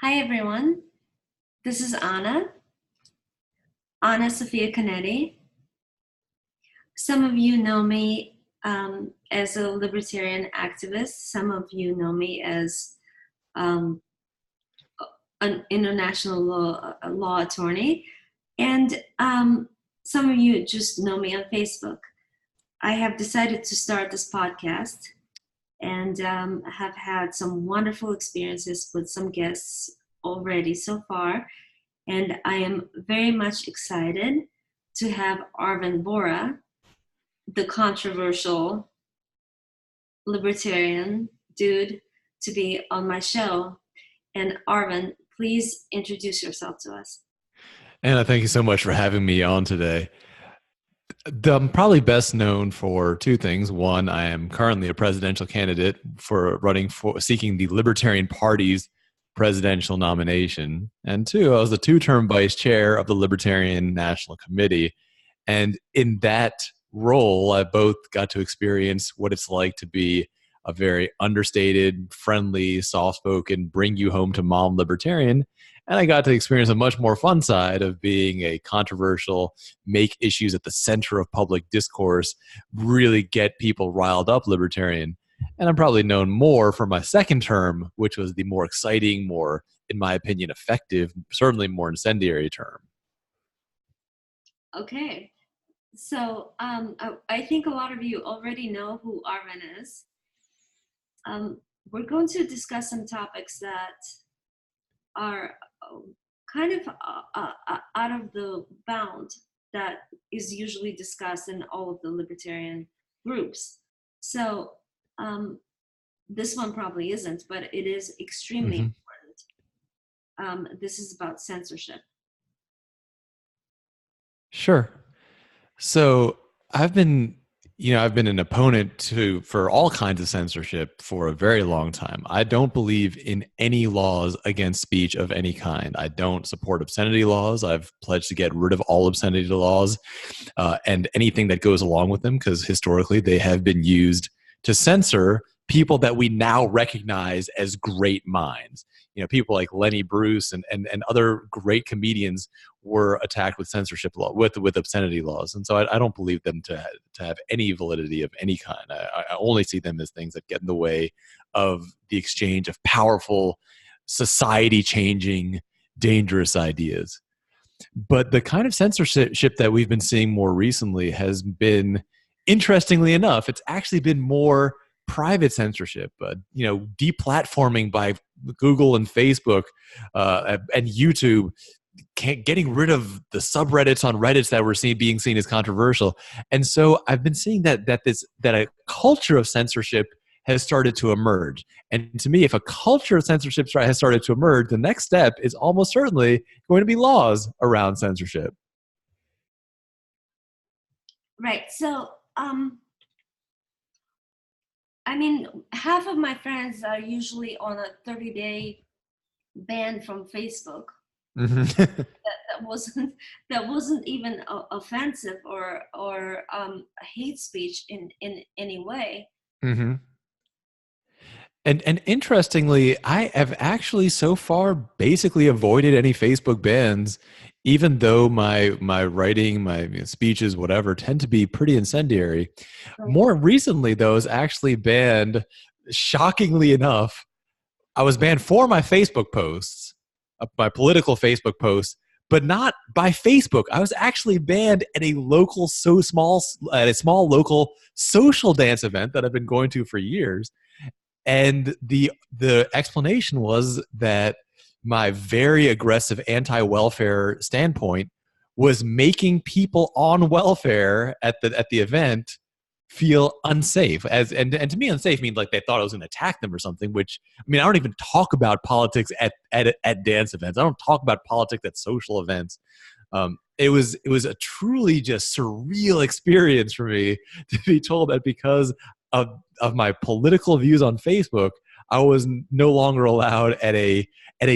Hi, everyone. This is Anna Sophia Canetti. Some of you know me as a libertarian activist. Some of you know me as um, an international law attorney. And some of you just know me on Facebook. I have decided to start this podcast and have had some wonderful experiences with some guests already so far. And I am very much excited to have Arvin Vohra, the controversial libertarian dude, to be on my show. And Arvin, please introduce yourself to us. Anna, thank you so much for having me on today. I'm probably best known for two things. One, I am currently a presidential candidate for running for seeking the Libertarian Party's presidential nomination. And two, I was the two-term vice chair of the Libertarian National Committee. And in that role, I both got to experience what it's like to be a very understated, friendly, soft-spoken, bring you home to mom libertarian. And I got to experience a much more fun side of being a controversial, make issues at the center of public discourse, really get people riled up libertarian. And I'm probably known more for my second term, which was the more exciting, more, in my opinion, effective, certainly more incendiary term. Okay. So I think a lot of you already know who Arvin is. We're going to discuss some topics that are kind of out of the bound that is usually discussed in all of the libertarian groups. So this one probably isn't, but it is extremely important. This is about censorship. Sure. So I've been, I've been an opponent for all kinds of censorship for a very long time. I don't believe in any laws against speech of any kind. I don't support obscenity laws. I've pledged to get rid of all obscenity laws and anything that goes along with them, because historically they have been used to censor people that we now recognize as great minds. People like Lenny Bruce and other great comedians were attacked with censorship law, with obscenity laws. And so I don't believe them to have any validity of any kind. I only see them as things that get in the way of the exchange of powerful, society-changing, dangerous ideas. But the kind of censorship that we've been seeing more recently has been, interestingly enough, it's actually been more private censorship, deplatforming by Google and Facebook and YouTube, getting rid of the subreddits on Reddits that were being seen as controversial. And so I've been seeing that a culture of censorship has started to emerge. And to me, if a culture of censorship has started to emerge, the next step is almost certainly going to be laws around censorship. Right. So I mean, half of my friends are usually on a 30-day ban from Facebook. that wasn't even offensive or hate speech in any way. Mm-hmm. And interestingly, I have actually so far basically avoided any Facebook bans, even though my writing, my speeches, whatever, tend to be pretty incendiary. More recently, though, is actually banned, shockingly enough. I was banned for my Facebook posts, my political Facebook posts, but not by Facebook. I was actually banned at a small local social dance event that I've been going to for years. And the explanation was that my very aggressive anti-welfare standpoint was making people on welfare at the event feel unsafe. And to me, unsafe means like they thought I was going to attack them or something. Which, I mean, I don't even talk about politics at dance events. I don't talk about politics at social events. It was a truly just surreal experience for me to be told that because of my political views on Facebook, I was no longer allowed at a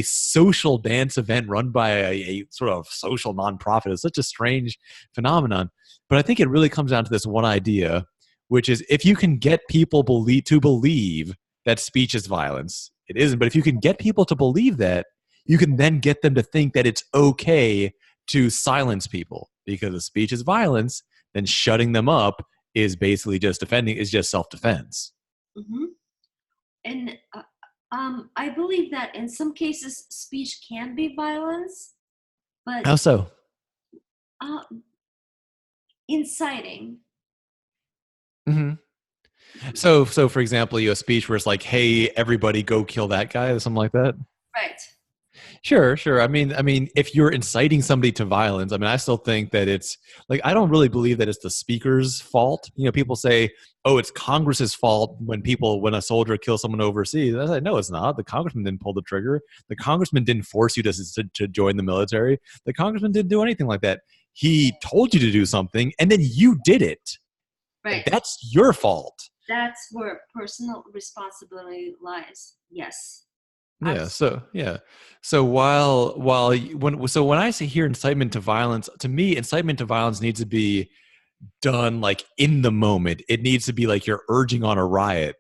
social dance event run by a sort of social nonprofit. It's such a strange phenomenon. But I think it really comes down to this one idea, which is if you can get people to believe that speech is violence, it isn't. But if you can get people to believe that, you can then get them to think that it's okay to silence people, because if speech is violence, then shutting them up is basically just self-defense. Mm-hmm. And I believe that in some cases speech can be violence, but How so? inciting. Mm-hmm. So for example, a speech where it's like, "Hey, everybody, go kill that guy," or something like that. Right. Sure. I mean, if you're inciting somebody to violence, I mean, I still think that it's like, I don't really believe that it's the speaker's fault. People say, "Oh, it's Congress's fault when a soldier kills someone overseas." I say, no, it's not. The congressman didn't pull the trigger. The congressman didn't force you to join the military. The congressman didn't do anything like that. He told you to do something, and then you did it. Right. That's your fault. That's where personal responsibility lies. Yes. Yeah. So when I say here incitement to violence, to me, incitement to violence needs to be done like in the moment. It needs to be like you're urging on a riot,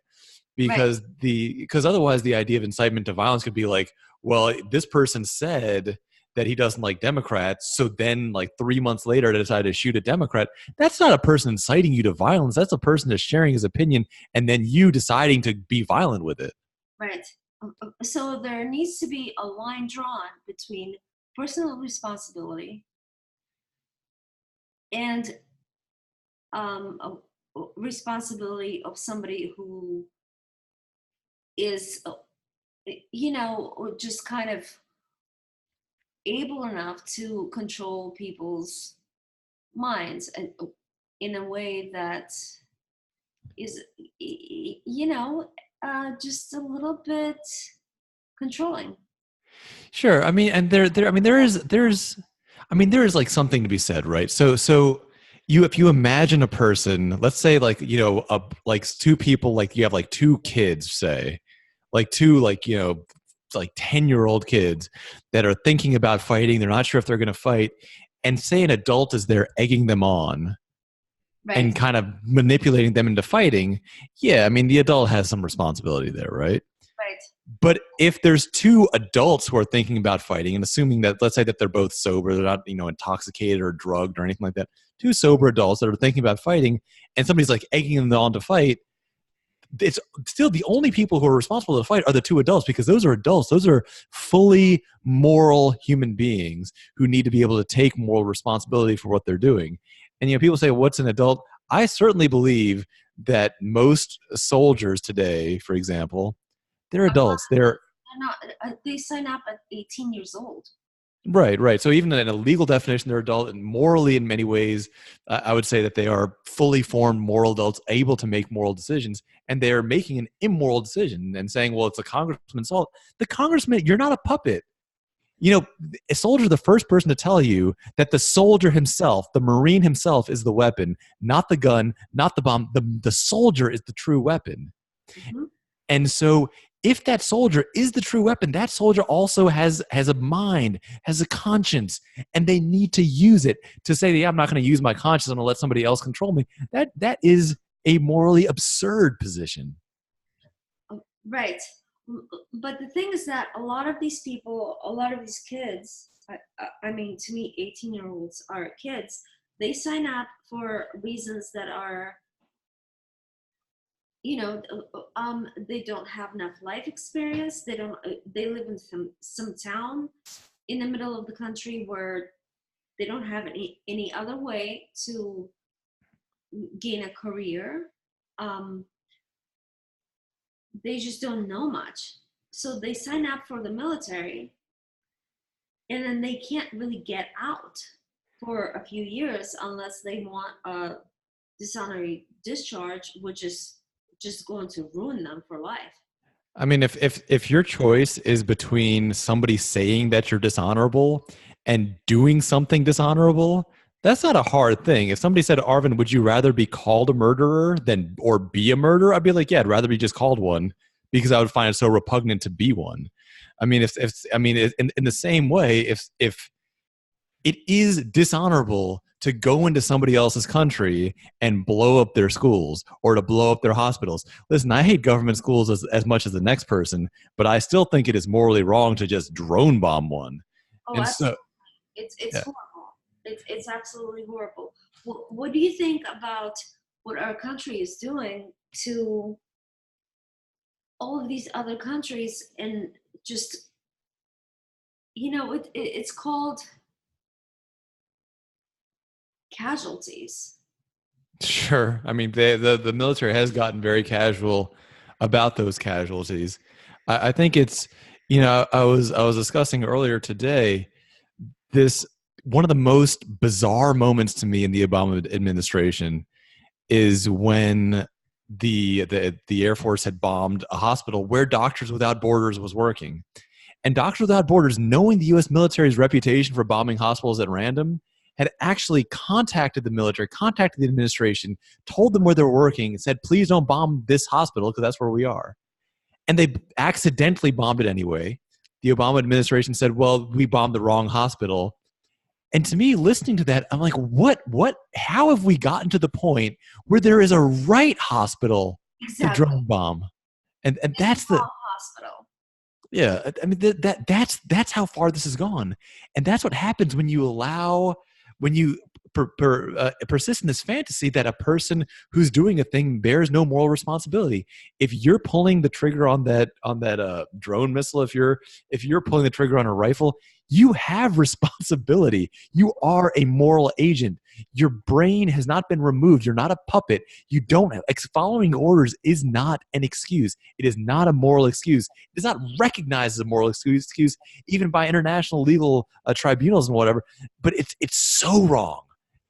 Right. because otherwise the idea of incitement to violence could be like, well, this person said that he doesn't like Democrats, so then like 3 months later they decided to shoot a Democrat. That's not a person inciting you to violence. That's a person just sharing his opinion and then you deciding to be violent with it. Right. So there needs to be a line drawn between personal responsibility and responsibility of somebody who is, just kind of able enough to control people's minds and in a way that is, just a little bit controlling. Sure. I mean, and there is like something to be said, right? So if you imagine a person, let's say like, like two people, like you have like two kids, say, like two, like 10-year-old kids that are thinking about fighting. They're not sure if they're going to fight. And say an adult is there egging them on Right. and kind of manipulating them into fighting. Yeah. I mean, the adult has some responsibility there, right? Right. But if there's two adults who are thinking about fighting, and assuming that, let's say that they're both sober, they're not, intoxicated or drugged or anything like that, two sober adults that are thinking about fighting, and somebody's like egging them on to fight, it's still the only people who are responsible to fight are the two adults, because those are adults. Those are fully moral human beings who need to be able to take moral responsibility for what they're doing. And, people say, what's an adult? I certainly believe that most soldiers today, for example, they're adults. They're not, they sign up at 18 years old. right. So even in a legal definition, they're adult, and morally, in many ways, I would say that they are fully formed moral adults, able to make moral decisions, and they are making an immoral decision and saying, "Well, it's a congressman's fault." The congressman, you're not a puppet. A soldier is the first person to tell you that the soldier himself, the Marine himself, is the weapon, not the gun, not the bomb. The soldier is the true weapon. Mm-hmm. And so if that soldier is the true weapon, that soldier also has a mind, has a conscience, and they need to use it to say, yeah, I'm not going to use my conscience, I'm going to let somebody else control me. That is a morally absurd position. Right. But the thing is that a lot of these people, a lot of these kids, I mean, to me, 18-year-olds are kids. They sign up for reasons that are, they don't have enough life experience. They live in some town in the middle of the country where they don't have any other way to gain a career. They just don't know much. So they sign up for the military and then they can't really get out for a few years unless they want a dishonorary discharge, which is just going to ruin them for life. I mean, if your choice is between somebody saying that you're dishonorable and doing something dishonorable, that's not a hard thing. If somebody said, "Arvin, would you rather be called a murderer or be a murderer?" I'd be like, yeah, I'd rather be just called one, because I would find it so repugnant to be one. I mean, in the same way, if it is dishonorable to go into somebody else's country and blow up their schools or to blow up their hospitals. Listen, I hate government schools as much as the next person, but I still think it is morally wrong to just drone bomb one. Oh, And absolutely. so, It's yeah. horrible. It's absolutely horrible. What do you think about what our country is doing to all of these other countries, and just, it's called casualties. Sure. I mean, the military has gotten very casual about those casualties. I think it's, I was discussing earlier today this one of the most bizarre moments to me in the Obama administration is when the Air Force had bombed a hospital where Doctors Without Borders was working. And Doctors Without Borders, knowing the U.S. military's reputation for bombing hospitals at random, had actually contacted the military, contacted the administration, told them where they were working, and said, please don't bomb this hospital because that's where we are. And they accidentally bombed it anyway. The Obama administration said, well, we bombed the wrong hospital. And to me, listening to that, I'm like, how have we gotten to the point where there is a right hospital to Exactly. drone bomb? And It's that's a the, hospital. yeah, I mean that's how far this has gone, and that's what happens when you allow when you persist in this fantasy that a person who's doing a thing bears no moral responsibility. If you're pulling the trigger on that drone missile, if you're pulling the trigger on a rifle, you have responsibility. You are a moral agent. Your brain has not been removed. You're not a puppet. You don't have, following orders is not an excuse. It is not a moral excuse. It is not recognized as a moral excuse even by international legal tribunals and whatever. But it's so wrong,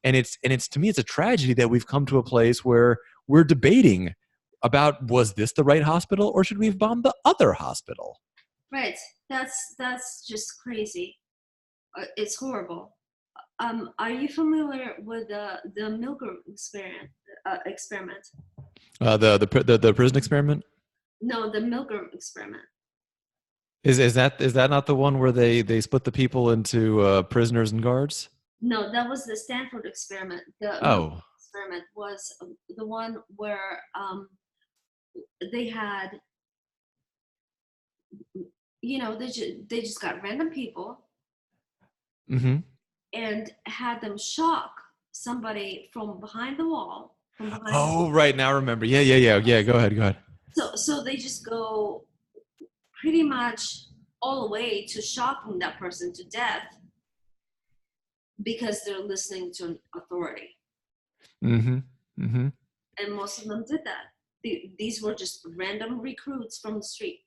and it's to me it's a tragedy that we've come to a place where we're debating about, was this the right hospital or should we have bombed the other hospital? Right. That's just crazy. It's horrible. Are you familiar with the Milgram experiment? Experiment? The prison experiment. No, the Milgram experiment. Is that not the one where they split the people into prisoners and guards? No, that was the Stanford experiment. The Milgram Oh. experiment was the one where they had, they just got random people Mm-hmm. and had them shock somebody from behind the wall, from behind. Oh, right, now I remember. Yeah. Go ahead. So they just go pretty much all the way to shocking that person to death because they're listening to an authority. Mm-hmm. Mm-hmm. And most of them did that. These were just random recruits from the street.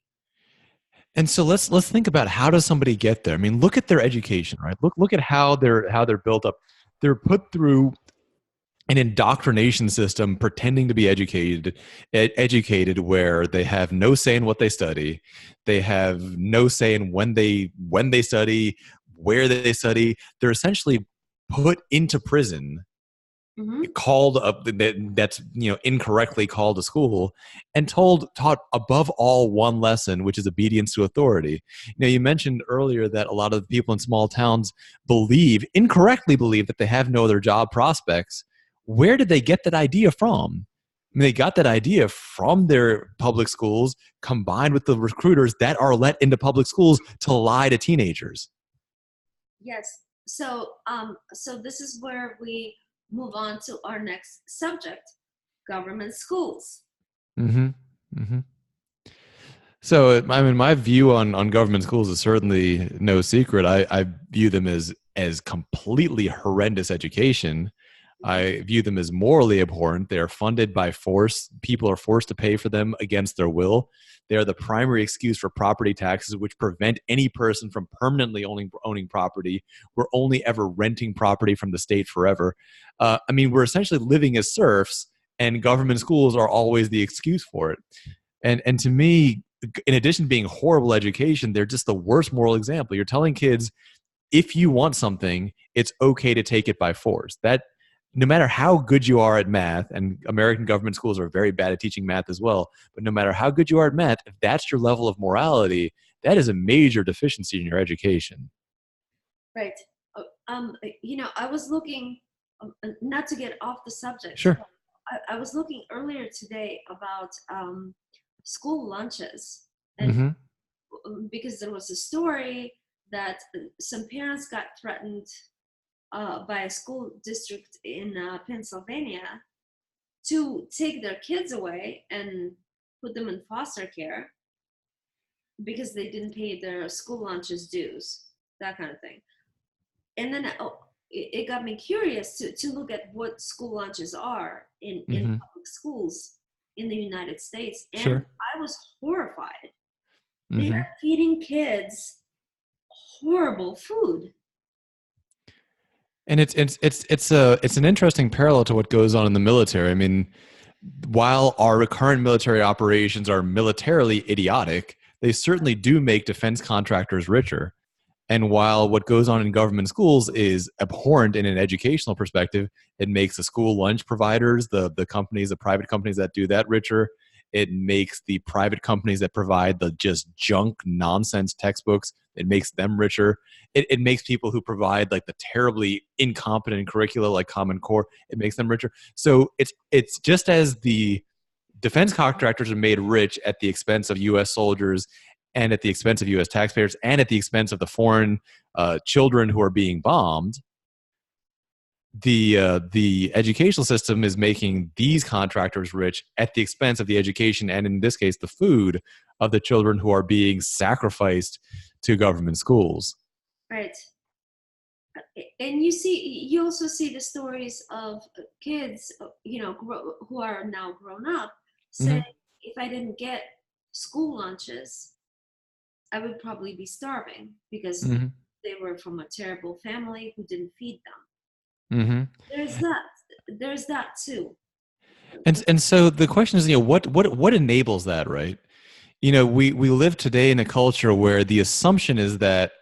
And so let's think about, how does somebody get there? I mean, look at their education, right? Look at how they're built up. They're put through an indoctrination system pretending to be educated where they have no say in what they study. They have no say in when they study, where they study. They're essentially put into prison, called up that's incorrectly called a school, and taught above all one lesson, which is obedience to authority. You mentioned earlier that a lot of the people in small towns incorrectly believe that they have no other job prospects. Where did they get that idea from? I mean, they got that idea from their public schools combined with the recruiters that are let into public schools to lie to teenagers. Yes. So this is where we move on to our next subject: government schools. Mm-hmm. Mm-hmm. So, I mean, my view on government schools is certainly no secret. I view them as completely horrendous education. I view them as morally abhorrent. They are funded by force. People are forced to pay for them against their will. They are the primary excuse for property taxes, which prevent any person from permanently owning property. We're only ever renting property from the state forever. I mean, we're essentially living as serfs, and government schools are always the excuse for it. And to me, in addition to being horrible education, they're just the worst moral example. You're telling kids, if you want something, it's okay to take it by force. That no matter how good you are at math, and American government schools are very bad at teaching math as well, but no matter how good you are at math, if that's your level of morality, that is a major deficiency in your education. Right. I was looking not to get off the subject. Sure. I was looking earlier today about school lunches, and Mm-hmm. because there was a story that some parents got threatened by a school district in Pennsylvania to take their kids away and put them in foster care because they didn't pay their school lunches dues, that kind of thing. And then it got me curious to look at what school lunches are in Mm-hmm. public schools in the United States. And Sure. I was horrified. They Mm-hmm. are feeding kids horrible food. And it's an interesting parallel to what goes on in the military. I mean, while our current military operations are militarily idiotic, they certainly do make defense contractors richer. And while what goes on in government schools is abhorrent in an educational perspective, it makes the school lunch providers, the companies, the private companies that do that richer. It makes the private companies that provide the just junk nonsense textbooks, it makes them richer. It makes people who provide like the terribly incompetent curricula like Common Core, it makes them richer. So it's just as the defense contractors are made rich at the expense of U.S. soldiers and at the expense of U.S. taxpayers and at the expense of the foreign children who are being bombed. The educational system is making these contractors rich at the expense of the education and, in this case, the food of the children who are being sacrificed to government schools. Right. And you also see the stories of kids, who are now grown up, say, Mm-hmm. if I didn't get school lunches, I would probably be starving because Mm-hmm. they were from a terrible family who didn't feed them. Mm-hmm. There's that. There's that too. And so the question is, what enables that, right? We live today in a culture where the assumption is that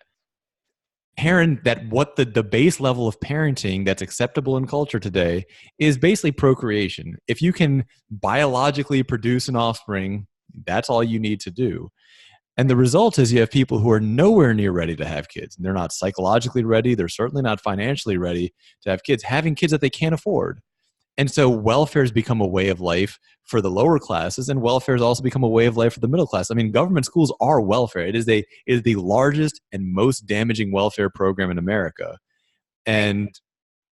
what the base level of parenting that's acceptable in culture today is basically procreation. If you can biologically produce an offspring, that's all you need to do. And the result is you have people who are nowhere near ready to have kids. They're not psychologically ready. They're certainly not financially ready to have kids, having kids that they can't afford. And so welfare has become a way of life for the lower classes, and welfare has also become a way of life for the middle class. I mean, government schools are welfare. It is the largest and most damaging welfare program in America. And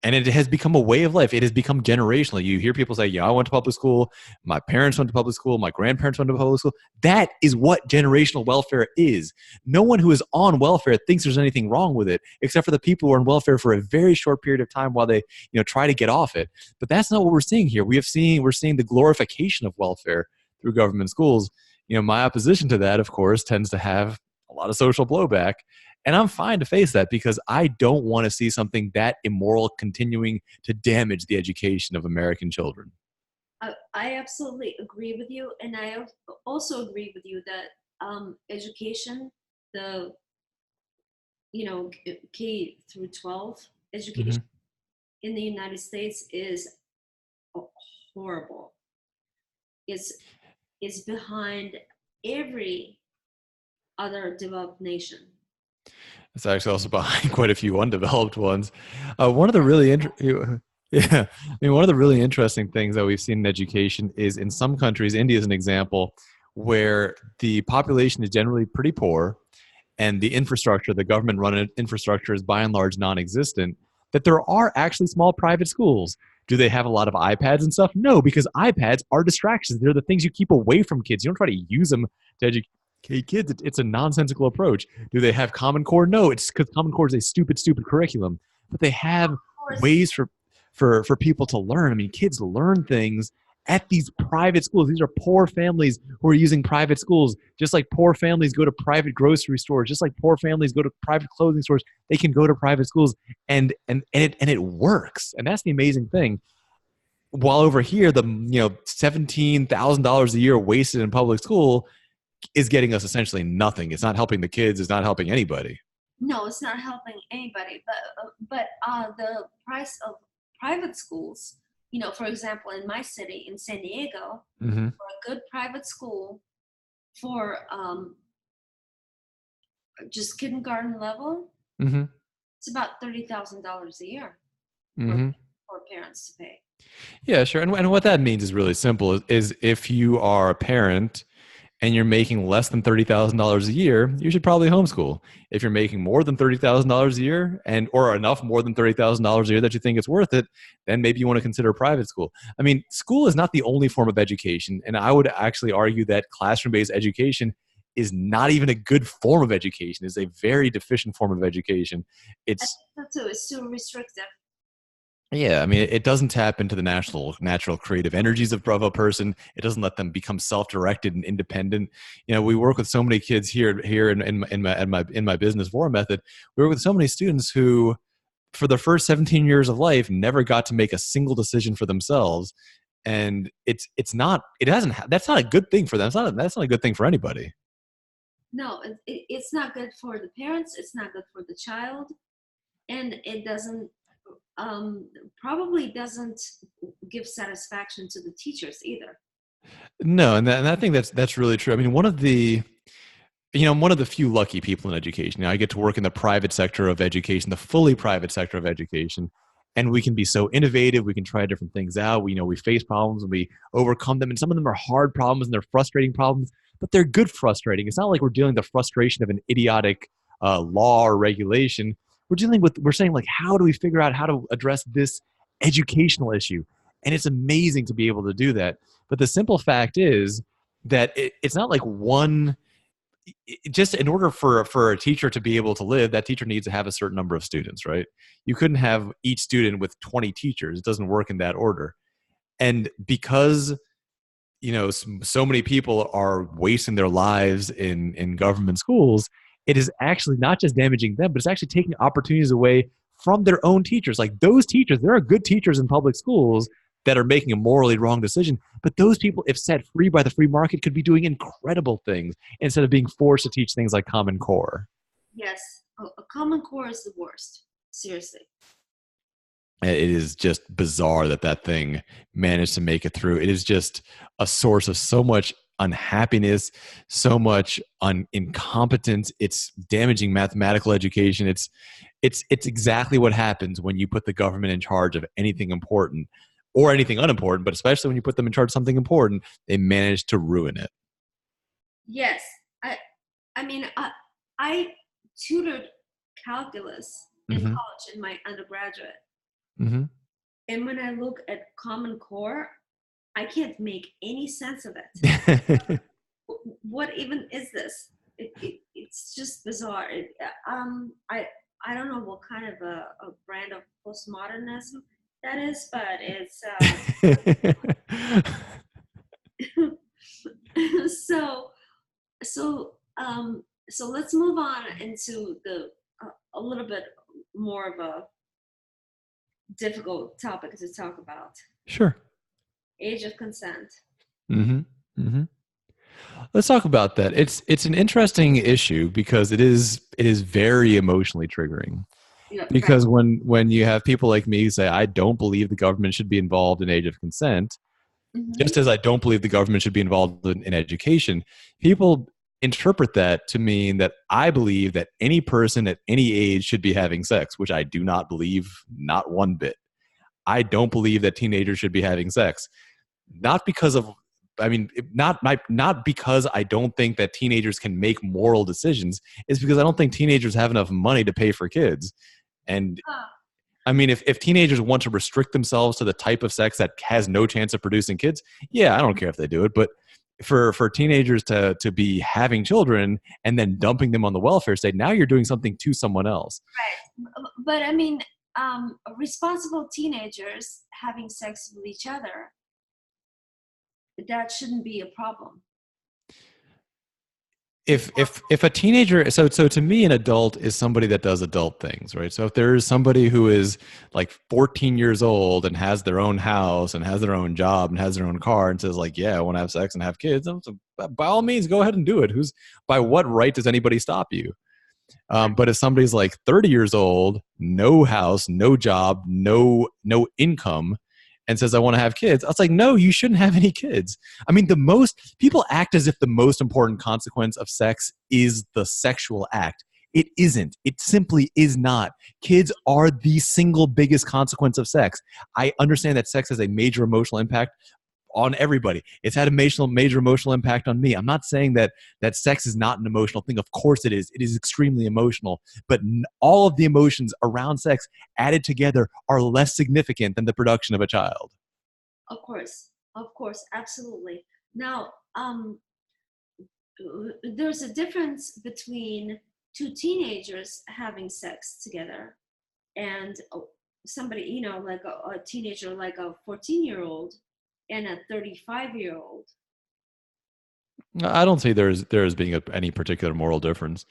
and it has become a way of life. It has become generational. You hear people say, yeah, I went to public school. My parents went to public school. My grandparents went to public school. That is what generational welfare is. No one who is on welfare thinks there's anything wrong with it, except for the people who are on welfare for a very short period of time while they, try to get off it. But that's not what we're seeing here. We're seeing the glorification of welfare through government schools. My opposition to that, of course, tends to have a lot of social blowback. And I'm fine to face that because I don't want to see something that immoral continuing to damage the education of American children. I absolutely agree with you, and I also agree with you that education, the K through 12 education Mm-hmm. in the United States is horrible. Is behind every other developed nation. It's actually also behind quite a few undeveloped ones. One of the really yeah, I mean, one of the really interesting things that we've seen in education is in some countries, India is an example, where the population is generally pretty poor and the infrastructure, the government run infrastructure is by and large non-existent, that there are actually small private schools. Do they have a lot of iPads and stuff? No, because iPads are distractions. They're the things you keep away from kids. You don't try to use them to educate kids. It's a nonsensical approach. Do they have Common Core? No, it's because Common Core is a stupid curriculum. But they have ways for people to learn. I mean, kids learn things at these private schools. These are poor families who are using private schools. Just like poor families go to private grocery stores, just like poor families go to private clothing stores, they can go to private schools and it works. And that's the amazing thing. While over here, the $17,000 a year wasted in public school is getting us essentially nothing. It's not helping the kids. It's not helping anybody. No, it's not helping anybody. But the price of private schools, for example, in my city, in San Diego, Mm-hmm. for a good private school for just kindergarten level, Mm-hmm. it's about $30,000 a year for Mm-hmm. for parents to pay. Yeah, sure. And what that means is really simple. Is if you are a parent and you're making less than $30,000 a year, you should probably homeschool. If you're making more than $30,000 a year, and or enough more than $30,000 a year that you think it's worth it, then maybe you want to consider private school. I mean, school is not the only form of education, and I would actually argue that classroom-based education is not even a good form of education. It's a very deficient form of education. I It's think so too. It's too restrictive. Yeah, I mean, it doesn't tap into the natural creative energies of a person. It doesn't let them become self-directed and independent. You know, we work with so many kids here in my business Vohra method. We work with so many students who, for their first 17 years of life, never got to make a single decision for themselves, and that's not a good thing for them. That's not a good thing for anybody. No, it's not good for the parents. It's not good for the child, and it doesn't probably doesn't give satisfaction to the teachers either. No, and I think that's really true. I mean, I'm one of the few lucky people in education. You know, I get to work in the private sector of education, the fully private sector of education, and we can be so innovative. We can try different things out. We face problems and we overcome them, and some of them are hard problems and they're frustrating problems, but they're good frustrating. It's not like we're dealing with the frustration of an idiotic law or regulation. We're saying, like, how do we figure out how to address this educational issue? And it's amazing to be able to do that. But the simple fact is that it's not like just in order for a teacher to be able to live, that teacher needs to have a certain number of students, right? You couldn't have each student with 20 teachers. It doesn't work in that order. And because so many people are wasting their lives in government schools, it is actually not just damaging them, but it's actually taking opportunities away from their own teachers. Like, those teachers, there are good teachers in public schools that are making a morally wrong decision, but those people, if set free by the free market, could be doing incredible things instead of being forced to teach things like Common Core. Yes, a Common Core is the worst. Seriously. It is just bizarre that thing managed to make it through. It is just a source of so much unhappiness, so much incompetence. It's damaging mathematical education. It's exactly what happens when you put the government in charge of anything important or anything unimportant, but especially when you put them in charge of something important, they manage to ruin it. Yes, I mean, I tutored calculus in Mm-hmm. college in my undergraduate, Mm-hmm. and when I look at Common Core, I can't make any sense of it. What even is this? It's just bizarre. I don't know what kind of a brand of postmodernism that is, but it's so so let's move on into the a little bit more of a difficult topic to talk about: Sure. age of consent. Mm-hmm. Mm-hmm. Let's talk about that. It's an interesting issue because it is very emotionally triggering. Yeah, right. Because when you have people like me say, I don't believe the government should be involved in age of consent, Mm-hmm. just as I don't believe the government should be involved in education, people interpret that to mean that I believe that any person at any age should be having sex, which I do not believe, not one bit. I don't believe that teenagers should be having sex. Not because of, I mean, not because I don't think that teenagers can make moral decisions. It's because I don't think teenagers have enough money to pay for kids. And I mean, if teenagers want to restrict themselves to the type of sex that has no chance of producing kids, yeah, I don't care if they do it. But for teenagers to be having children and then dumping them on the welfare state, now you're doing something to someone else. Right. But I mean, responsible teenagers having sex with each other, that shouldn't be a problem. If a teenager, so to me, an adult is somebody that does adult things, right? So if there is somebody who is like 14 years old and has their own house and has their own job and has their own car and says, like, yeah, I want to have sex and have kids, by all means, go ahead and do it. By what right does anybody stop you? But if somebody's like 30 years old, no house, no job, no income, and says, I want to have kids, I was like, no, you shouldn't have any kids. I mean, people act as if the most important consequence of sex is the sexual act. It isn't. It simply is not. Kids are the single biggest consequence of sex. I understand that sex has a major emotional impact on everybody. It's had a major emotional impact on me. I'm not saying that sex is not an emotional thing. Of course it is. It is extremely emotional. But all of the emotions around sex added together are less significant than the production of a child. Of course, absolutely. Now, there's a difference between two teenagers having sex together and somebody, like a teenager, like a 14-year-old and a 35-year-old. I don't see there's being any particular moral difference.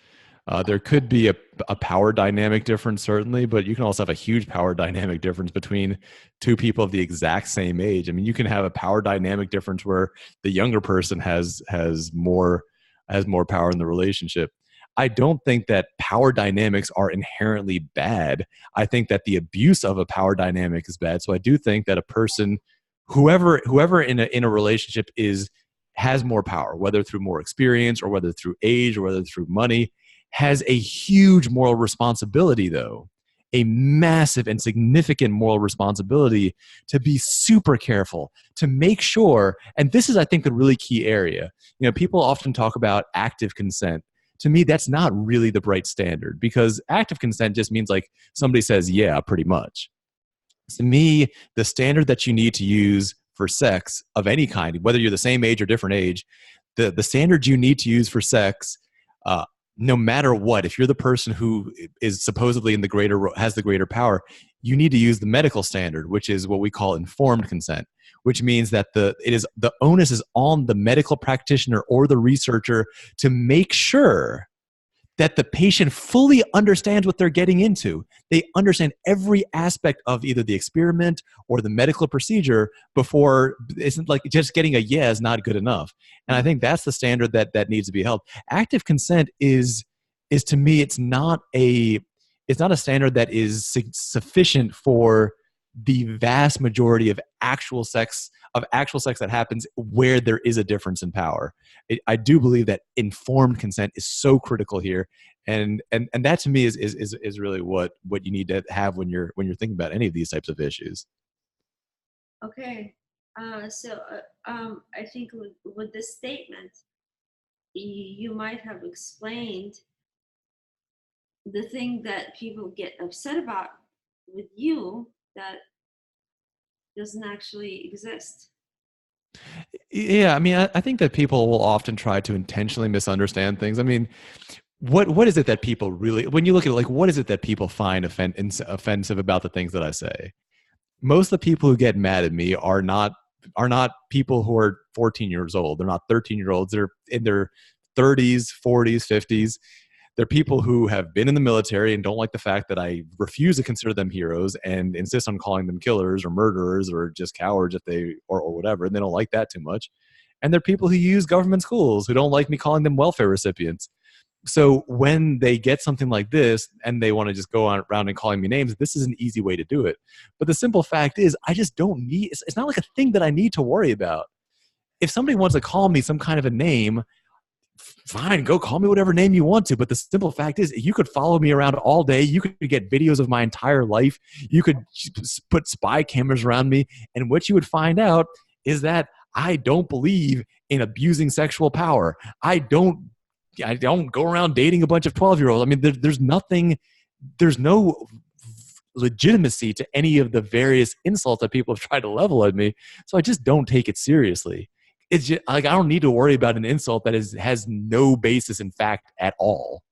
There could be a power dynamic difference, certainly, but you can also have a huge power dynamic difference between two people of the exact same age. I mean, you can have a power dynamic difference where the younger person has more power in the relationship. I don't think that power dynamics are inherently bad. I think that the abuse of a power dynamic is bad. So I do think that a person, whoever in a relationship has more power, whether through more experience or whether through age or whether through money, has a huge moral responsibility, though, a massive and significant moral responsibility to be super careful, to make sure, and this is, I think, the really key area. People often talk about active consent. To me, that's not really the right standard, because active consent just means like somebody says, yeah, pretty much. To me, the standard that you need to use for sex of any kind, whether you're the same age or different age, the standard you need to use for sex, no matter what, if you're the person who is supposedly has the greater power, you need to use the medical standard, which is what we call informed consent, which means that the onus is on the medical practitioner or the researcher to make sure that the patient fully understands what they're getting into. They understand every aspect of either the experiment or the medical procedure before. Isn't like just getting a yeah is not good enough. And I think that's the standard that needs to be held. Active consent is to me, it's not a standard that is sufficient for the vast majority of actual sex that happens where there is a difference in power. I do believe that informed consent is so critical here, and that to me is really what you need to have when you're thinking about any of these types of issues. Okay, I think with this statement, you might have explained the thing that people get upset about with you that doesn't actually exist. Yeah, I mean, I think that people will often try to intentionally misunderstand things. I mean, what is it that people really, when you look at it, like, what is it that people find offensive about the things that I say? Most of the people who get mad at me are not people who are 14 years old. They're not 13-year-olds. They're in their 30s, 40s, 50s. They're people who have been in the military and don't like the fact that I refuse to consider them heroes and insist on calling them killers or murderers or just cowards if they or whatever. And they don't like that too much. And they're people who use government schools who don't like me calling them welfare recipients. So when they get something like this and they want to just go around and calling me names, this is an easy way to do it. But the simple fact is, I just don't need, it's not like a thing that I need to worry about. If somebody wants to call me some kind of a name, fine, go call me whatever name you want to. But the simple fact is, you could follow me around all day. You could get videos of my entire life. You could put spy cameras around me. And what you would find out is that I don't believe in abusing sexual power. I don't go around dating a bunch of 12-year-olds. I mean, there's no legitimacy to any of the various insults that people have tried to level at me. So I just don't take it seriously. It's just like, I don't need to worry about an insult that has no basis in fact at all.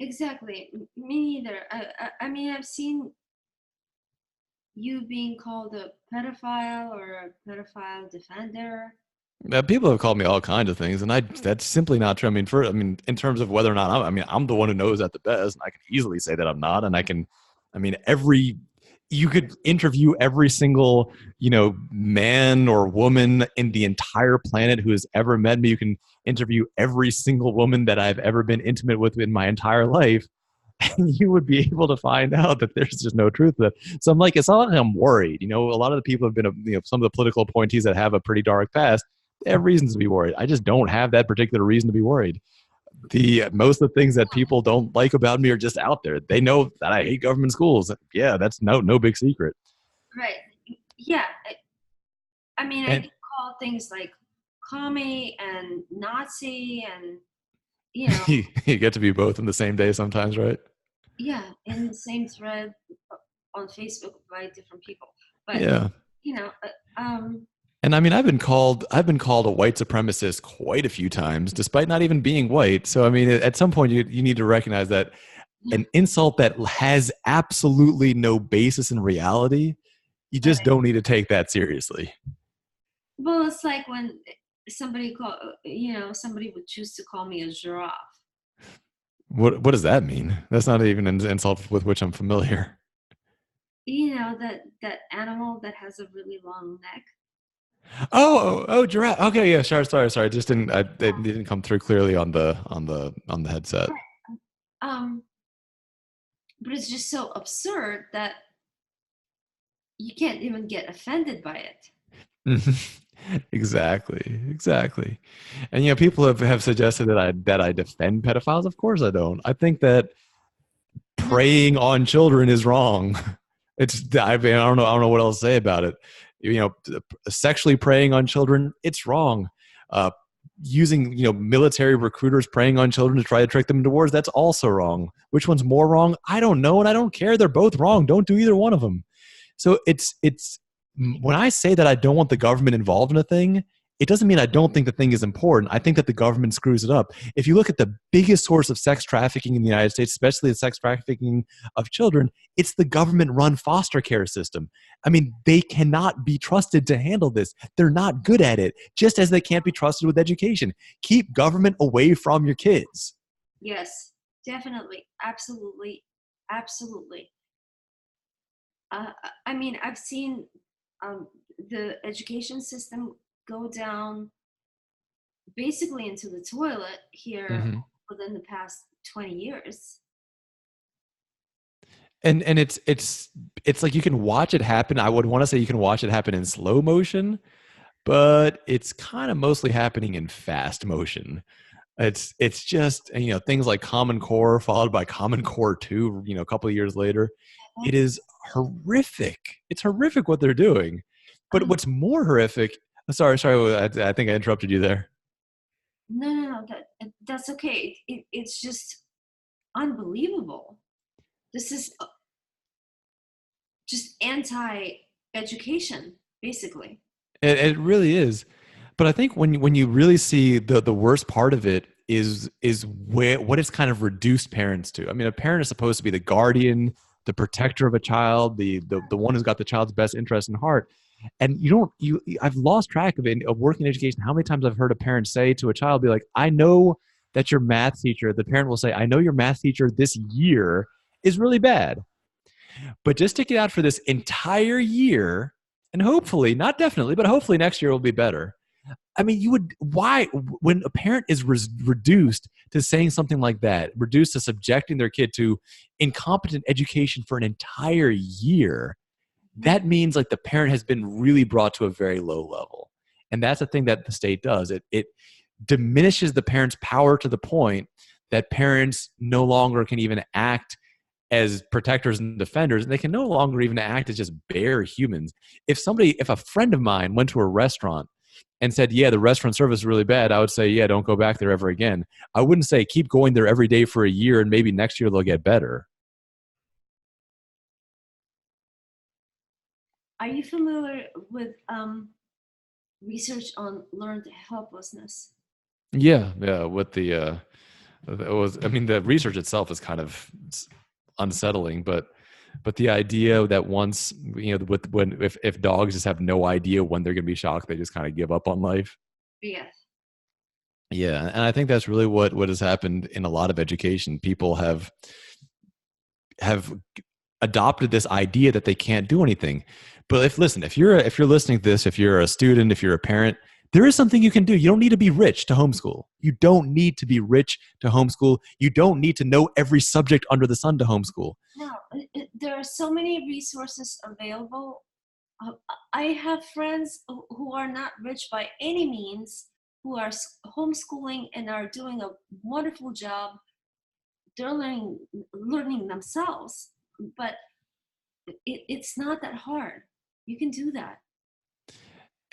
Exactly. Me neither. I mean, I've seen you being called a pedophile or a pedophile defender. People have called me all kinds of things, and that's simply not true. I mean, in terms of whether or not I'm the one who knows that the best, and I can easily say that I'm not, and you could interview every single, man or woman in the entire planet who has ever met me. You can interview every single woman that I've ever been intimate with in my entire life, and you would be able to find out that there's just no truth to that. So I'm like, it's not like I'm worried. A lot of the people have been, some of the political appointees that have a pretty dark past, they have reasons to be worried. I just don't have that particular reason to be worried. The most of the things that people don't like about me are just out there. They know that I hate government schools. Yeah, that's no big secret. Right. Yeah. I mean, I And get called things like commie and Nazi and, you know, you get to be both in the same day sometimes, right? yeah, in the same thread on Facebook by different people. But, Yeah. you know, And I mean, I've been called a white supremacist quite a few times, despite not even being white. So I mean, at some point, you need to recognize that an insult that has absolutely no basis in reality, you just right. don't need to take that seriously. Well, it's like when somebody would choose to call me a giraffe. What does that mean? That's not even an insult with which I'm familiar. You know, that animal that has a really long neck. Oh, giraffe. Okay, yeah, sure. Sorry. It just didn't. It didn't come through clearly on the headset. Um, but it's just so absurd that you can't even get offended by it. Exactly. And people have suggested that I defend pedophiles. Of course I don't. I think that No, preying on children is wrong. I don't know what else to say about it. Sexually preying on children, it's wrong. Uh, Using military recruiters preying on children to try to trick them into wars, that's also wrong. Which one's more wrong? I don't know, and I don't care. They're both wrong. Don't do either one of them. So it's when I say that I don't want the government involved in a thing, it doesn't mean I don't think the thing is important. I think that the government screws it up. If you look at the biggest source of sex trafficking in the United States, especially the sex trafficking of children, it's the government-run foster care system. I mean, they cannot be trusted to handle this. They're not good at it, just as they can't be trusted with education. Keep government away from your kids. yes, definitely, absolutely, absolutely. I mean, I've seen um, the education system go down basically into the toilet here Mhm. within the past 20 years. And it's like you can watch it happen. I would want to say you can watch it happen in slow motion, but it's kind of mostly happening in fast motion. It's just things like Common Core followed by Common Core 2, a couple of years later. It is horrific. It's horrific what they're doing. But Um, what's more horrific, sorry, I think I interrupted you there. no, that's okay. It's just unbelievable. This is just anti-education, basically. It really is. But I think when you really see the worst part of it is what it's kind of reduced parents to. I mean, a parent is supposed to be the guardian, the protector of a child, the one who's got the child's best interest in heart. And you don't you I've lost track of it of working education. How many times I've heard a parent say to a child, be like, I know that your math teacher, the parent will say, I know your math teacher this year is really bad. But just stick it out for this entire year, and hopefully, not definitely, but hopefully next year will be better. I mean, why, when a parent is reduced to saying something like that, reduced to subjecting their kid to incompetent education for an entire year, that means like the parent has been really brought to a very low level. And that's the thing that the state does. It diminishes the parent's power to the point that parents no longer can even act as protectors and defenders, and they can no longer even act as just bare humans. If a friend of mine went to a restaurant and said, yeah, the restaurant service is really bad, I would say, yeah, don't go back there ever again. I wouldn't say keep going there every day for a year and maybe next year they'll get better. Are you familiar with research on learned helplessness? Yeah, with I mean, the research itself is kind of unsettling, but the idea that once with when if dogs just have no idea when they're going to be shocked, they just kind of give up on life. Yes. Yeah, and I think that's really what has happened in a lot of education. People have adopted this idea that they can't do anything. But if you're listening to this, if you're a student, if you're a parent, there is something you can do. You don't need to be rich to homeschool. You don't need to be rich to homeschool. You don't need to know every subject under the sun to homeschool. No, there are so many resources available. Uh, I have friends who are not rich by any means, who are homeschooling and are doing a wonderful job. They're learning themselves, but it's not that hard. You can do that.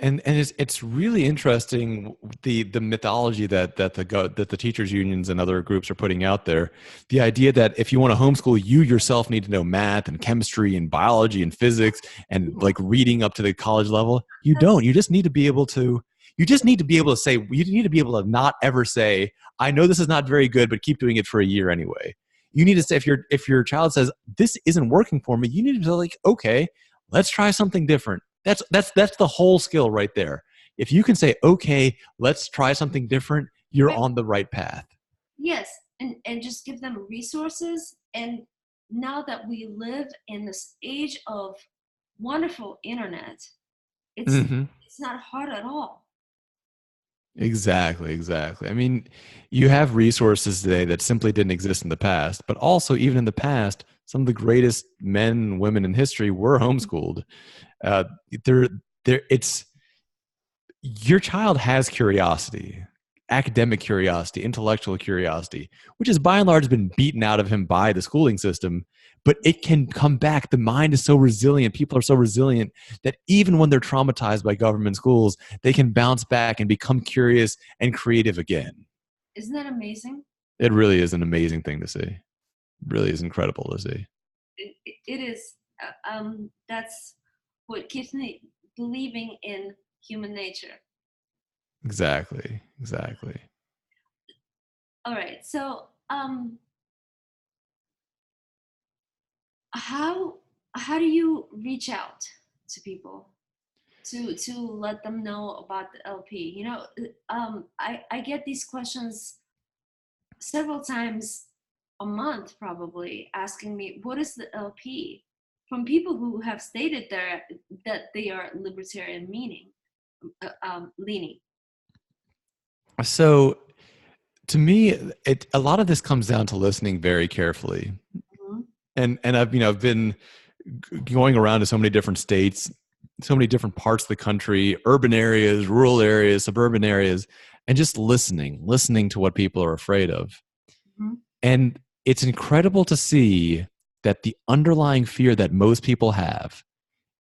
And it's really interesting the mythology that the teachers unions and other groups are putting out there. The idea that if you want to homeschool, you yourself need to know math and chemistry and biology and physics and like reading up to the college level. You don't. You just need to be able to. You just need to be able to say. You need to be able to not ever say, "I know this is not very good, but keep doing it for a year anyway." You need to say if your child says this isn't working for me, you need to be like, "Okay, let's try something different." That's the whole skill right there. If you can say, okay, let's try something different, you're on the right path. Yes, and just give them resources. And now that we live in this age of wonderful internet, it's not hard at all. Exactly. I mean, you have resources today that simply didn't exist in the past, but also even in the past, some of the greatest men and women in history were homeschooled. It's your child has curiosity, academic curiosity, intellectual curiosity, which has by and large been beaten out of him by the schooling system, but it can come back. The mind is so resilient. People are so resilient that even when they're traumatized by government schools, they can bounce back and become curious and creative again. Isn't that amazing? It really is an amazing thing to see. It really is incredible to see. It is. That's what keeps me believing in human nature. Exactly. All right. So, how do you reach out to people to let them know about the LP? You know, I get these questions several times a month, probably asking me, what is the LP, from people who have stated that they are libertarian leaning. So to me, a lot of this comes down to listening very carefully. Mm-hmm. And I've been going around to so many different states, so many different parts of the country, urban areas, rural areas, suburban areas, and just listening to what people are afraid of. Mm-hmm. And it's incredible to see that the underlying fear that most people have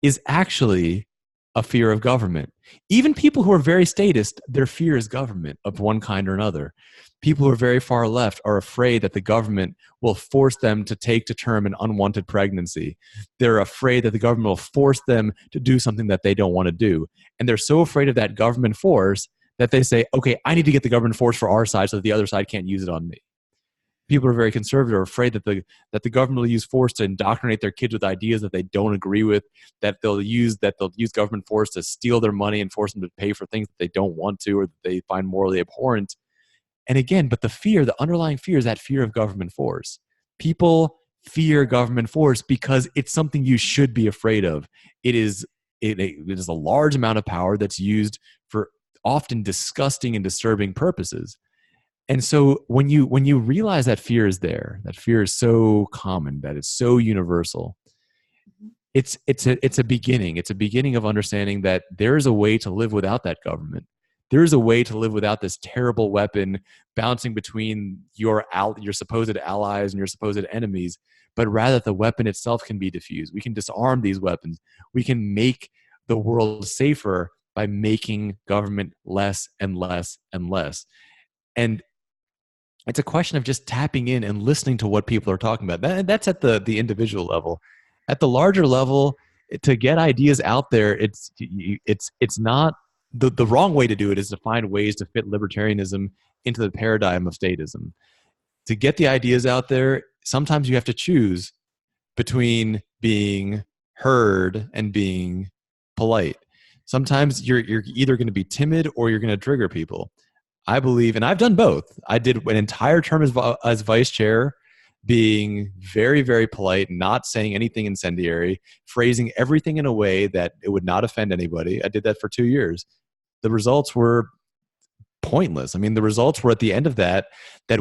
is actually a fear of government. Even people who are very statist, their fear is government of one kind or another. People who are very far left are afraid that the government will force them to take to term an unwanted pregnancy. They're afraid that the government will force them to do something that they don't want to do. And they're so afraid of that government force that they say, okay, I need to get the government force for our side so that the other side can't use it on me. People are very conservative, are afraid that the government will use force to indoctrinate their kids with ideas that they don't agree with, that they'll use government force to steal their money and force them to pay for things that they don't want to or that they find morally abhorrent. And again, but the underlying fear is that fear of government force. People fear government force because it's something you should be afraid of. It is a large amount of power that's used for often disgusting and disturbing purposes. And so when you realize that fear is there, that fear is so common, that it's so universal, it's a beginning. It's a beginning of understanding that there is a way to live without that government. There is a way to live without this terrible weapon bouncing between your supposed allies and your supposed enemies, but rather the weapon itself can be diffused. We can disarm these weapons. We can make the world safer by making government less and less and less. And it's a question of just tapping in and listening to what people are talking about. That's at the individual level. At the larger level, to get ideas out there, it's not the wrong way to do it is to find ways to fit libertarianism into the paradigm of statism. To get the ideas out there, sometimes you have to choose between being heard and being polite. Sometimes you're either going to be timid or you're going to trigger people. I believe, and I've done both. I did an entire term as vice chair, being very, very polite, not saying anything incendiary, phrasing everything in a way that it would not offend anybody. I did that for 2 years. The results were pointless. I mean, the results were at the end of that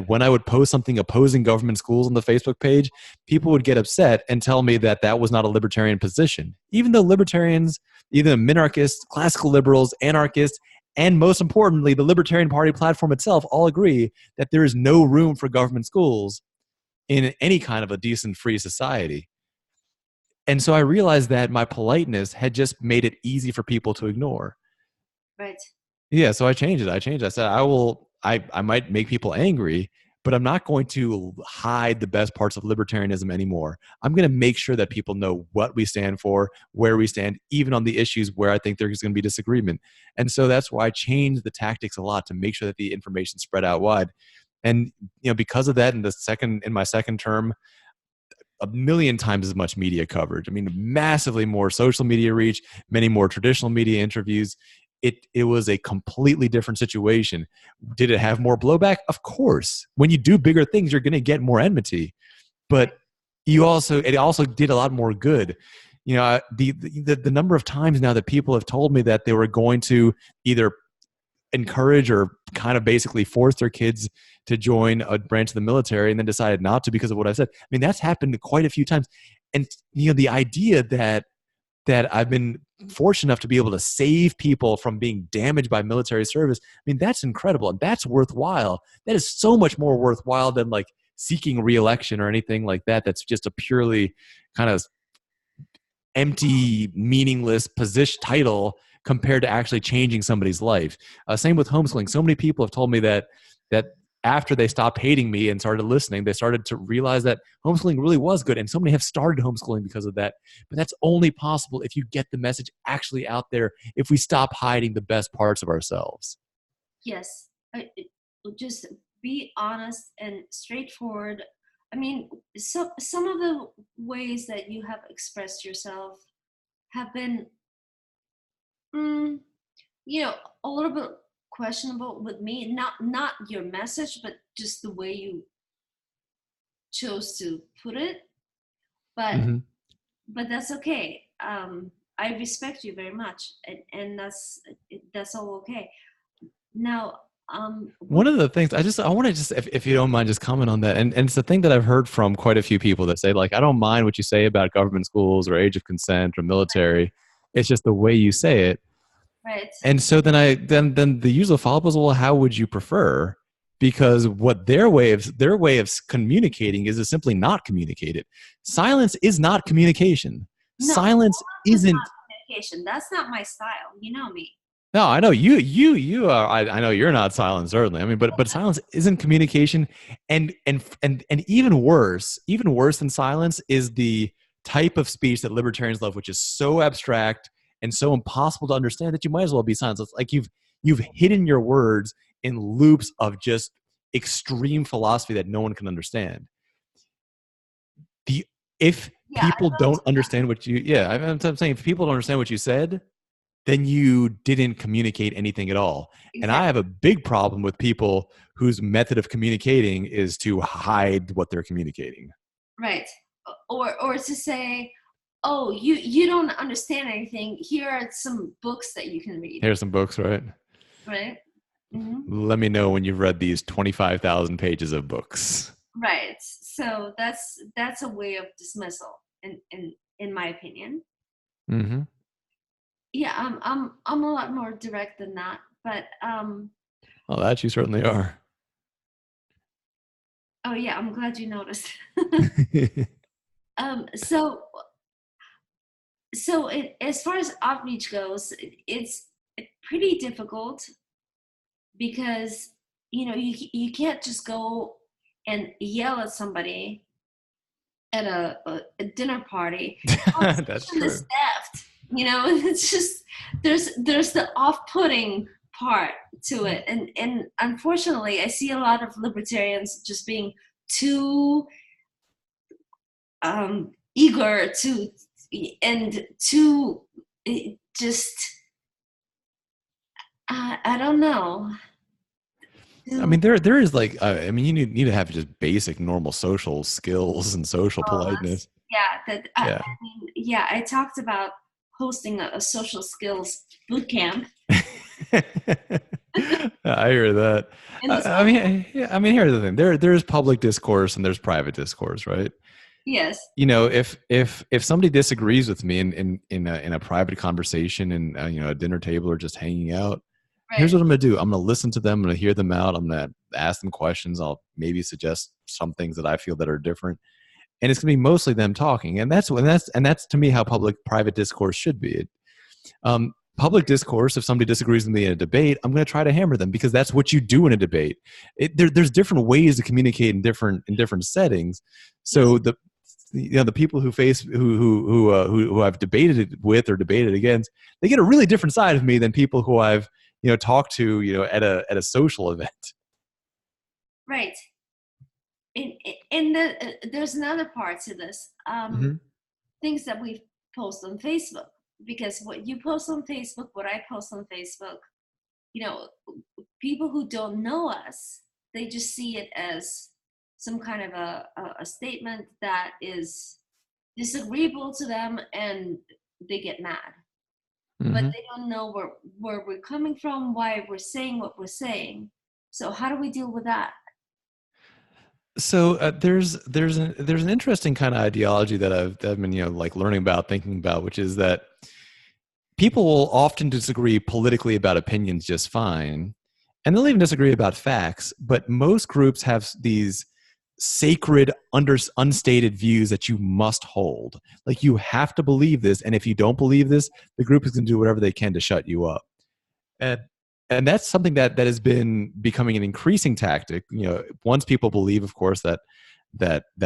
when I would post something opposing government schools on the Facebook page, people would get upset and tell me that was not a libertarian position. Even though libertarians, either minarchists, classical liberals, anarchists, and most importantly, the Libertarian Party platform itself all agree that there is no room for government schools in any kind of a decent free society. And so I realized that my politeness had just made it easy for people to ignore. Right. Yeah, so I changed it. I said, I might make people angry, but I'm not going to hide the best parts of libertarianism anymore. I'm going to make sure that people know what we stand for, where we stand, even on the issues where I think there's going to be disagreement. And so that's why I changed the tactics a lot to make sure that the information spread out wide. And because of that, in my second term, a million times as much media coverage. I mean, massively more social media reach, many more traditional media interviews. It was a completely different situation. Did it have more blowback? Of course. When you do bigger things, you're going to get more enmity. But it also did a lot more good. The number of times now that people have told me that they were going to either encourage or kind of basically force their kids to join a branch of the military and then decided not to because of what I said. I mean, that's happened quite a few times. And the idea that I've been fortunate enough to be able to save people from being damaged by military service, I mean, that's incredible and that's worthwhile. That is so much more worthwhile than like seeking re-election or anything like that. That's just a purely kind of empty, meaningless position title compared to actually changing somebody's life. Same with homeschooling. So many people have told me that after they stopped hating me and started listening, they started to realize that homeschooling really was good. And so many have started homeschooling because of that. But that's only possible if you get the message actually out there, if we stop hiding the best parts of ourselves. Yes. Just be honest and straightforward. I mean, some of the ways that you have expressed yourself have been, a little bit questionable with me. Not your message, but just the way you chose to put it. But but that's okay. I respect you very much, and that's all okay. Now, one of the things I want to just, if you don't mind, just comment on that. And it's the thing that I've heard from quite a few people that say, like, I don't mind what you say about government schools or age of consent or military. It's just the way you say it. right. And so then the usual follow-up was, well, how would you prefer? Because what their way of communicating is simply not communicated. Silence is not communication. No, Silence isn't not communication. That's not my style. You know me. No, I know you are. I know you're not silent, certainly. I mean, but silence isn't communication, and even worse than silence is the type of speech that libertarians love, which is so abstract and so impossible to understand that you might as well be silent. It's like you've hidden your words in loops of just extreme philosophy that no one can understand. If people don't understand what you, I'm saying if people don't understand what you said, then you didn't communicate anything at all. Exactly. And I have a big problem with people whose method of communicating is to hide what they're communicating. Right. Or to say, oh, you don't understand anything. Here are some books that you can read. Here's some books, right? Right. Mm-hmm. Let me know when you've read these 25,000 pages of books. Right. So that's a way of dismissal, in my opinion. Mm-hmm. Yeah, I'm a lot more direct than that, but well, that you certainly are. Oh yeah, I'm glad you noticed. So as far as outreach goes, it's pretty difficult because you can't just go and yell at somebody at a dinner party. That's true. It's just there's the off-putting part to it, and unfortunately I see a lot of libertarians just being too eager to and too just I don't know. I mean, there is like, I mean, you need to have just basic normal social skills and social politeness. Yeah, I talked about hosting a social skills boot camp. I hear that. I mean, here's the thing: there's public discourse and there's private discourse, right? Yes. If somebody disagrees with me in a private conversation and a dinner table or just hanging out, here's Right. what I'm going to do. I'm going to listen to them. I'm going to hear them out. I'm going to ask them questions. I'll maybe suggest some things that I feel that are different. And it's going to be mostly them talking. And that's to me how public-private discourse should be. Public discourse, if somebody disagrees with me in a debate, I'm going to try to hammer them because that's what you do in a debate. There's different ways to communicate in different settings. So the people who I've debated with or debated against, they get a really different side of me than people who I've talked to at a social event. Right. In there's another part to this. Mm-hmm. Things that we post on Facebook, because what you post on Facebook, what I post on Facebook, people who don't know us, they just see it as some kind of a statement that is disagreeable to them, and they get mad. But Mm-hmm. they don't know where we're coming from, why we're saying what we're saying. So how do we deal with that? So there's an interesting kind of ideology that I've been like learning about, thinking about, which is that people will often disagree politically about opinions just fine, and they'll even disagree about facts. But most groups have these sacred, unstated views that you must hold. Like you have to believe this, and if you don't believe this, the group is going to do whatever they can to shut you up. And that's something that has been becoming an increasing tactic. Once people believe, of course, that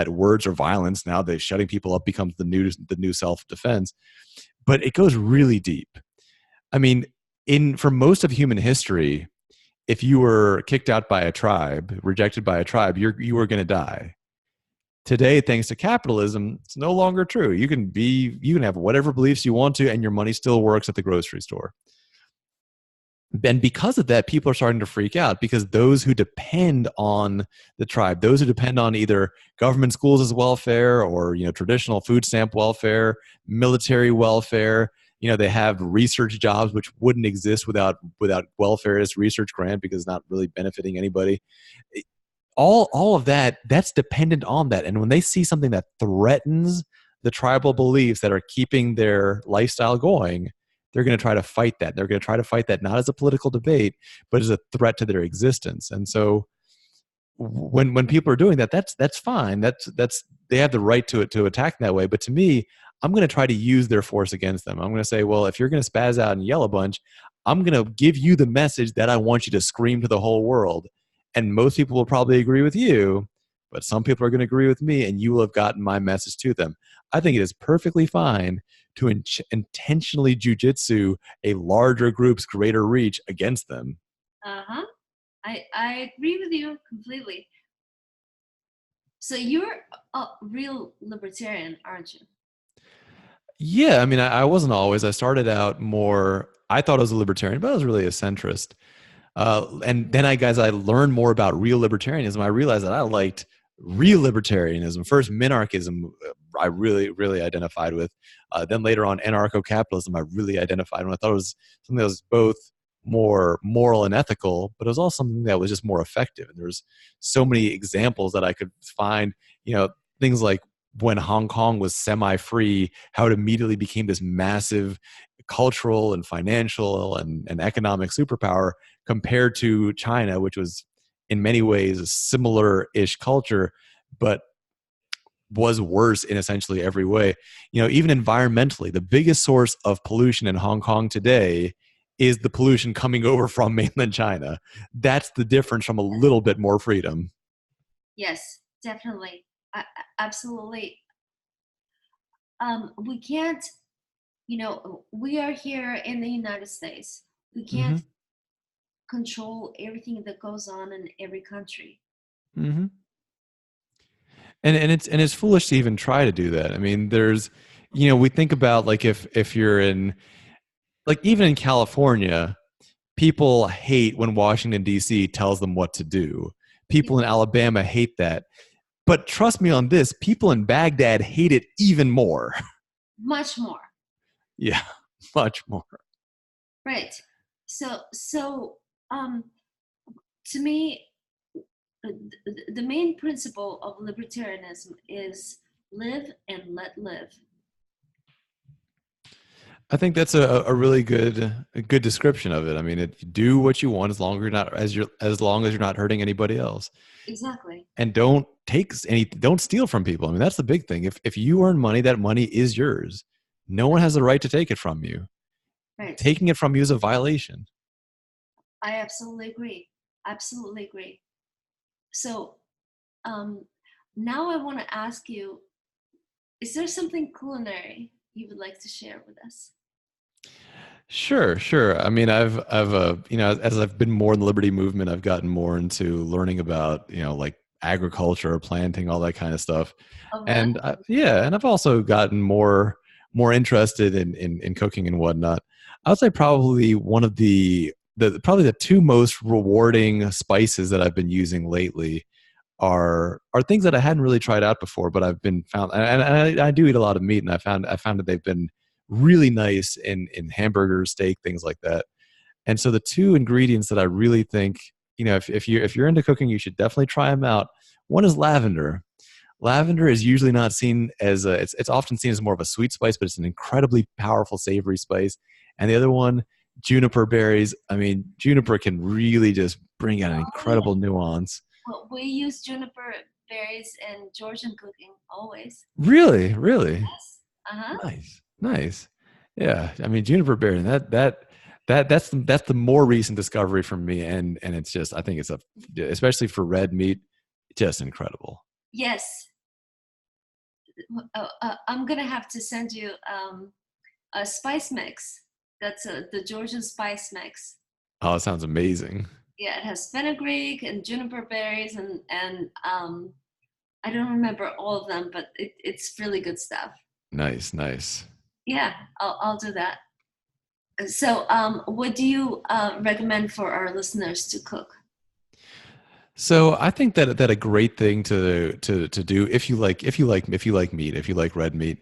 words are violence, now they shutting people up becomes the new self defense. But it goes really deep. I mean, for most of human history, if you were kicked out by a tribe, rejected by a tribe, you were going to die. Today, thanks to capitalism, it's no longer true. You can have whatever beliefs you want to, and your money still works at the grocery store. And because of that, people are starting to freak out because those who depend on the tribe, those who depend on either government schools as welfare or traditional food stamp welfare, military welfare, they have research jobs which wouldn't exist without welfare as research grant because it's not really benefiting anybody. All of that's dependent on that. And when they see something that threatens the tribal beliefs that are keeping their lifestyle going, they're going to try to fight that. They're going to try to fight that not as a political debate, but as a threat to their existence. And so when people are doing that, that's fine. That's they have the right to attack that way. But to me, I'm going to try to use their force against them. I'm going to say, well, if you're going to spaz out and yell a bunch, I'm going to give you the message that I want you to scream to the whole world. And most people will probably agree with you, but some people are going to agree with me, and you will have gotten my message to them. I think it is perfectly fine to intentionally jujitsu a larger group's greater reach against them. Uh-huh. I agree with you completely. So you're a real libertarian, aren't you? Yeah, I mean, I wasn't always. I started out more, I thought I was a libertarian, but I was really a centrist. And then as I learned more about real libertarianism, I realized that I liked real libertarianism. First, minarchism, I really, really identified with. Then later on, anarcho-capitalism, I really identified with. I thought it was something that was both more moral and ethical, but it was also something that was just more effective. And there was so many examples that I could find, things like when Hong Kong was semi-free, how it immediately became this massive cultural and financial and economic superpower compared to China, which was in many ways a similar-ish culture, but was worse in essentially every way. Even environmentally, the biggest source of pollution in Hong Kong today is the pollution coming over from mainland China. That's the difference from a little bit more freedom. Yes, definitely. Absolutely. We can't, we are here in the United States. We Mm-hmm. can't control everything that goes on in every country. Mm-hmm. And it's foolish to even try to do that. I mean, there's, we think about like if you're in, like even in California, people hate when Washington D.C. tells them what to do. People in Alabama hate that. But trust me on this, people in Baghdad hate it even more. Much more. Yeah, much more. Right. So to me, the main principle of libertarianism is live and let live. I think that's a really good description of it. I mean, do what you want as long as as long as you're not hurting anybody else, Exactly. and don't steal from people. I mean, that's the big thing. If you earn money, that money is yours. No one has the right to take it from you. Right. Taking it from you is a violation. I absolutely agree. Absolutely agree. So um, now I want to ask you, is there something culinary you would like to share with us? Sure, sure. I mean, as I've been more in the liberty movement, I've gotten more into learning about, like agriculture, planting, all that kind of stuff. Oh, really? And yeah, and I've also gotten more interested in cooking and whatnot. I would say probably one of probably the two most rewarding spices that I've been using lately are things that I hadn't really tried out before, but I've been found, and I do eat a lot of meat, and I found that they've been really nice in hamburgers, steak, things like that. And so the two ingredients that I really think, if you're into cooking, you should definitely try them out. One is lavender. Lavender is usually not seen as it's often seen as more of a sweet spice, but it's an incredibly powerful savory spice. And the other one, juniper berries. I mean, juniper can really just bring out an Oh, yeah. incredible nuance. Well, we use juniper berries in Georgian cooking always. Really, really Yes. Uh-huh. nice, nice. Yeah, I mean juniper berry. That's the more recent discovery for me, and it's just I think it's especially for red meat, just incredible. Yes. I'm gonna have to send you a spice mix. That's the Georgian spice mix. Oh, it sounds amazing. Yeah, it has fenugreek and juniper berries and I don't remember all of them, but it's really good stuff. Nice, nice. Yeah, I'll do that. So, what do you recommend for our listeners to cook? So I think that a great thing to do if you like meat, if you like red meat,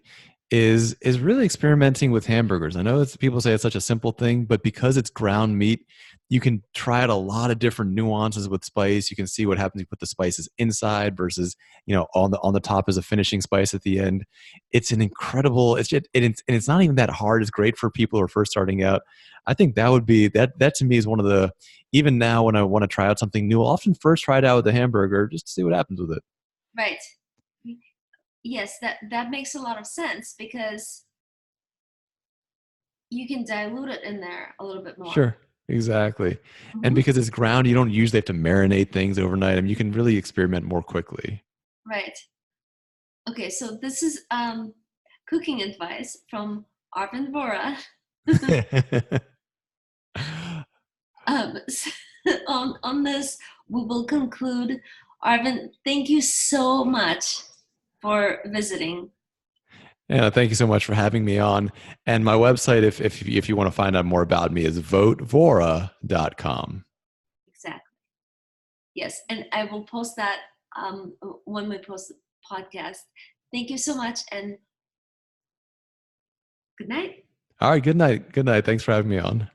is really experimenting with hamburgers. I know people say it's such a simple thing, but because it's ground meat, you can try out a lot of different nuances with spice. You can see what happens if you put the spices inside versus on the top as a finishing spice at the end. It's an incredible. And it's not even that hard. It's great for people who are first starting out. I think that to me is one of the, even now when I want to try out something new, I'll often first try it out with a hamburger just to see what happens with it. Right. Yes, that makes a lot of sense because you can dilute it in there a little bit more. Sure. Exactly. And Hmm. because it's ground, you don't usually have to marinate things overnight. I mean, you can really experiment more quickly. Right. Okay, so this is cooking advice from Arvin Vohra. So on this, we will conclude. Arvin, thank you so much for visiting. Yeah, thank you so much for having me on. And my website, if you want to find out more about me, is votvora.com. Exactly. Yes, and I will post that when we post the podcast. Thank you so much, and good night. All right, good night. Good night. Thanks for having me on.